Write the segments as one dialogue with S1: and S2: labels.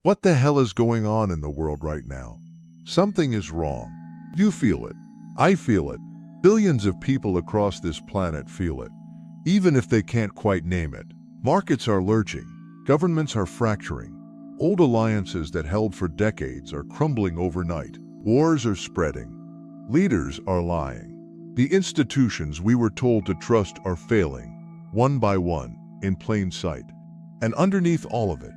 S1: What the hell is going on in the world right now? Something is wrong. You feel it. I feel it. Billions of people across this planet feel it, even if they can't quite name it. Markets are lurching. Governments are fracturing. Old alliances that held for decades are crumbling overnight. Wars are spreading. Leaders are lying. The institutions we were told to trust are failing, one by one, in plain sight. And underneath all of it,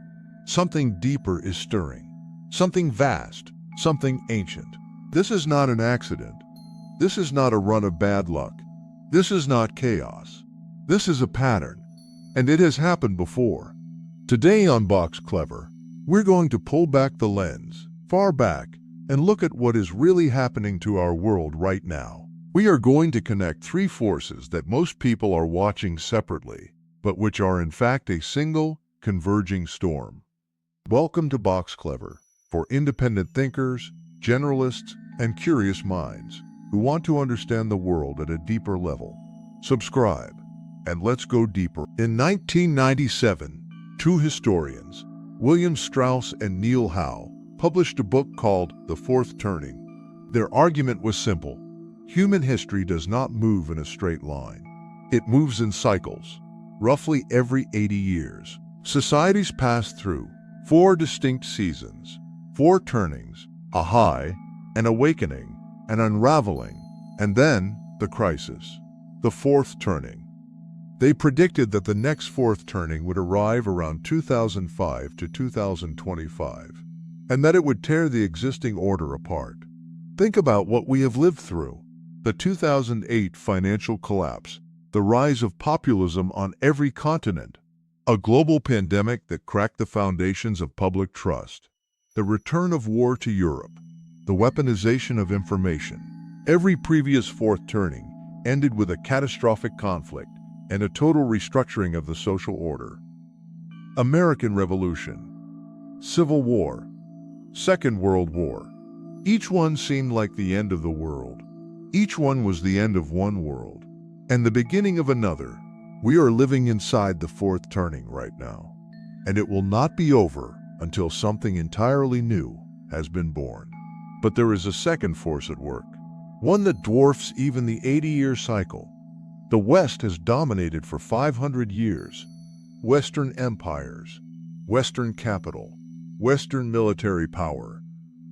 S1: something deeper is stirring. Something vast, something ancient. This is not an accident. This is not a run of bad luck. This is not chaos. This is a pattern, and it has happened before. Today on Box Clever, we're going to pull back the lens, far back, and look at what is really happening to our world right now. We are going to connect three forces that most people are watching separately, but which are in fact a single, converging storm. Welcome to Box Clever, for independent thinkers, generalists, and curious minds who want to understand the world at a deeper level. Subscribe, and let's go deeper. In 1997, two historians, William Strauss and Neil Howe, published a book called The Fourth Turning. Their argument was simple. Human history does not move in a straight line. It moves in cycles, roughly every 80 years. Societies pass through four distinct seasons, four turnings, a high, an awakening, an unraveling, and then the crisis, the fourth turning. They predicted that the next fourth turning would arrive around 2005 to 2025, and that it would tear the existing order apart. Think about what we have lived through. The 2008 financial collapse, the rise of populism on every continent, a global pandemic that cracked the foundations of public trust, the return of war to Europe, the weaponization of information. Every previous fourth turning ended with a catastrophic conflict and a total restructuring of the social order. American Revolution, Civil War, Second World War. Each one seemed like the end of the world. Each one was the end of one world and the beginning of another. We are living inside the fourth turning right now, and it will not be over until something entirely new has been born. But there is a second force at work, one that dwarfs even the 80-year cycle. The West has dominated for 500 years. Western empires, Western capital, Western military power,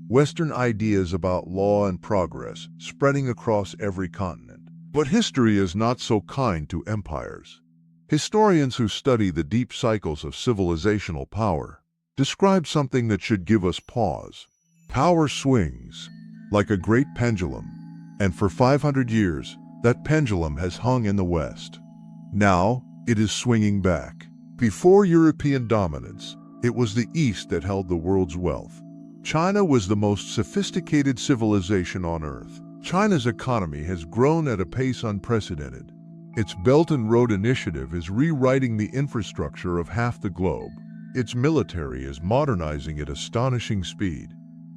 S1: Western ideas about law and progress spreading across every continent. But history is not so kind to empires. Historians who study the deep cycles of civilisational power describe something that should give us pause. Power swings like a great pendulum, and for 500 years, that pendulum has hung in the West. Now, it is swinging back. Before European dominance, it was the East that held the world's wealth. China was the most sophisticated civilization on Earth. China's economy has grown at a pace unprecedented. Its Belt and Road Initiative is rewriting the infrastructure of half the globe. Its military is modernizing at astonishing speed.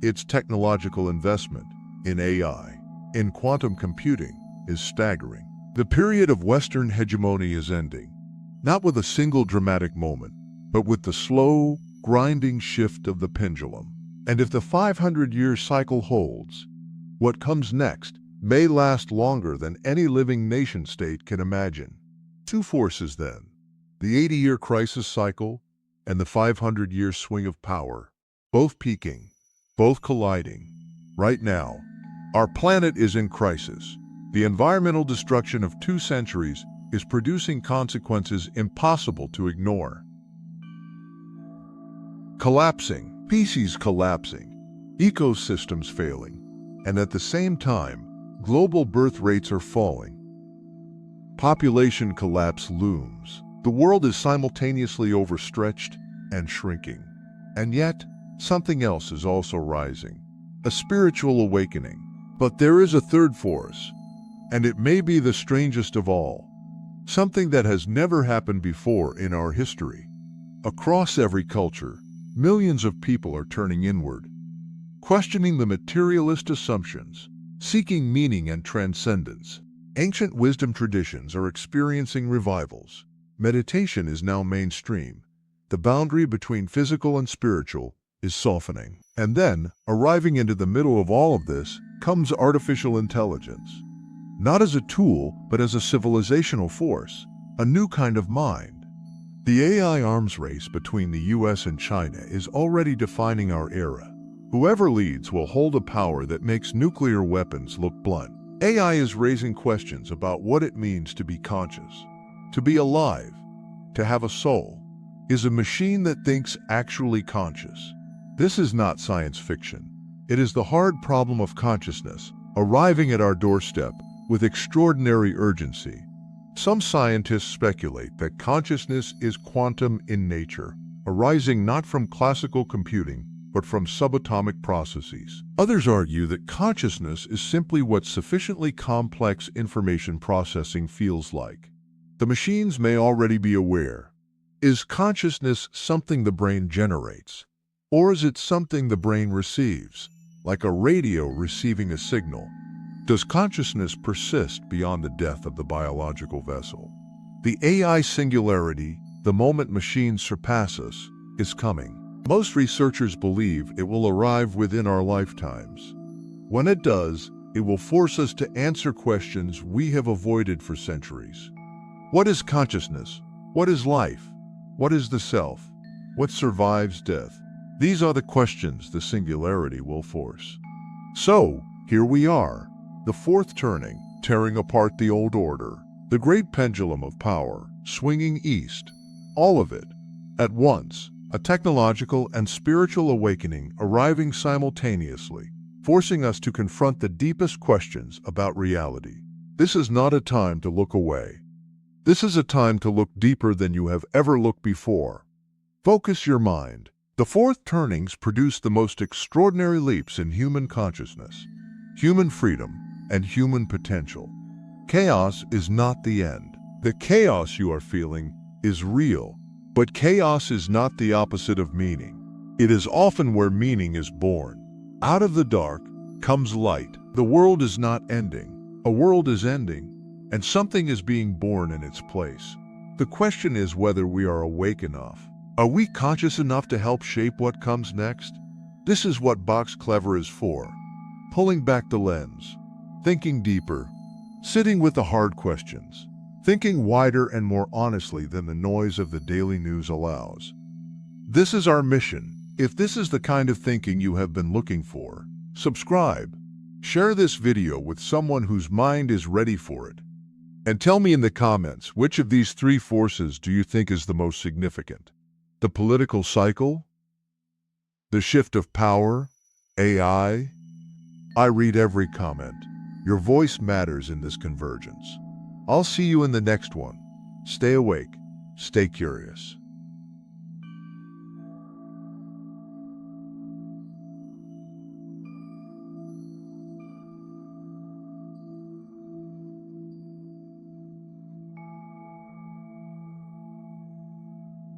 S1: Its technological investment in AI, in quantum computing, is staggering. The period of Western hegemony is ending, not with a single dramatic moment, but with the slow, grinding shift of the pendulum. And if the 500-year cycle holds, what comes next may last longer than any living nation-state can imagine. Two forces then, the 80-year crisis cycle and the 500-year swing of power, both peaking, both colliding. Right now, our planet is in crisis. The environmental destruction of 2 centuries is producing consequences impossible to ignore. Collapsing, species collapsing, ecosystems failing, and at the same time, global birth rates are falling. Population collapse looms. The world is simultaneously overstretched and shrinking. And yet, something else is also rising, a spiritual awakening. But there is a third force, and it may be the strangest of all, something that has never happened before in our history. Across every culture, millions of people are turning inward, questioning the materialist assumptions, seeking meaning and transcendence. Ancient wisdom traditions are experiencing revivals. Meditation is now mainstream. The boundary between physical and spiritual, is softening. And then, arriving into the middle of all of this, comes artificial intelligence. Not as a tool, but as a civilisational force, a new kind of mind. The AI arms race between the US and China is already defining our era. Whoever leads will hold a power that makes nuclear weapons look blunt. AI is raising questions about what it means to be conscious, to be alive, to have a soul. Is a machine that thinks actually conscious? This is not science fiction. It is the hard problem of consciousness, arriving at our doorstep with extraordinary urgency. Some scientists speculate that consciousness is quantum in nature, arising not from classical computing, but from subatomic processes. Others argue that consciousness is simply what sufficiently complex information processing feels like. The machines may already be aware. Is consciousness something the brain generates? Or is it something the brain receives, like a radio receiving a signal? Does consciousness persist beyond the death of the biological vessel? The AI singularity, the moment machines surpass us, is coming. Most researchers believe it will arrive within our lifetimes. When it does, it will force us to answer questions we have avoided for centuries. What is consciousness? What is life? What is the self? What survives death? These are the questions the singularity will force. So, here we are, the fourth turning, tearing apart the old order, the great pendulum of power, swinging east. All of it, at once, a technological and spiritual awakening arriving simultaneously, forcing us to confront the deepest questions about reality. This is not a time to look away. This is a time to look deeper than you have ever looked before. Focus your mind. The fourth turnings produce the most extraordinary leaps in human consciousness, human freedom, and human potential. Chaos is not the end. The chaos you are feeling is real, but chaos is not the opposite of meaning. It is often where meaning is born. Out of the dark comes light. The world is not ending. A world is ending, and something is being born in its place. The question is whether we are awake enough. Are we conscious enough to help shape what comes next? This is what Box Clever is for. Pulling back the lens, thinking deeper, sitting with the hard questions, thinking wider and more honestly than the noise of the daily news allows. This is our mission. If this is the kind of thinking you have been looking for, subscribe. Share this video with someone whose mind is ready for it. And tell me in the comments, which of these three forces do you think is the most significant? The political cycle? The shift of power? AI? I read every comment. Your voice matters in this convergence. I'll see you in the next one. Stay awake, stay curious.